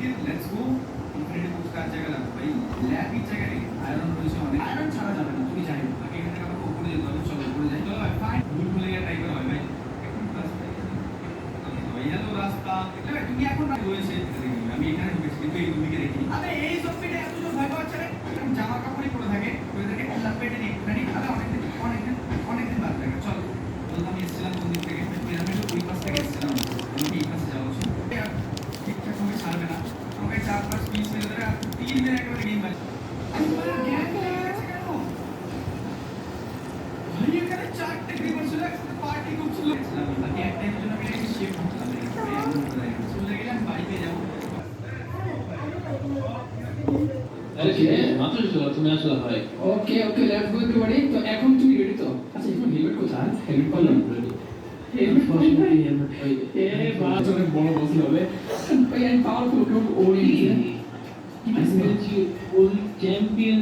let's go infinity books का जगह लगा भाई लैब की जगह नहीं आयरन রয়েছে অনেক আয়রন ছাড়া যাবে না তুমি জানো আগে এখান থেকে আমরা উপরে যেতে হবে চলো উপরে যাই চলো ফাইন ভুল ভুলে গিয়ে ট্রাই করা হয় ভাই ভাইয়া তো রাস্তা ভাই তুমি এখন রয়েছে আমি এখানে ঢুকেছি কিন্তু এই দুদিকে দেখি আরে এই জম্বিটা এত জোর ভয় পাচ্ছে রে জামা কাপড়ই পরে থাকে ওদেরকে আল্লাহ পেটে নিয়ে একটুখানি আরে অনেকদিন বাদ থাকে চলো বললাম আমি এসেছিলাম কোন দিক থেকে পিরামিডের ওই পাশ থেকে এসেছিলাম আমি এই পাশে যাবো ঠিকঠাক ভাবে ছাড়বে না আমাকে 4-5 পিস মেরে দেবে আর 3 মিনিট একেবারে গেম বাজে ভাই এখানে 4টা ক্রিপার ছিল একসাথে পার্টি করছিল বাকি এক টাইমের জন্য আমি একটা শেপ করলাম চলে গেলে আমি বাড়ি পেয়ে যাবো আরে ঠিক আছে মাত্র চলো তুমি আসলে হয় ওকে ওকে লেটস গো এভরিবডি তো এখন তুমি রেডি তো আচ্ছা এখন হেলমেট কোথায় হেলমেট পরলাম রেডি হেলমেট এ বাস অনেক বড় বসল হবে ভাই আমি পাওয়ারফুল কেউ ওড়িয়ে I said you full champion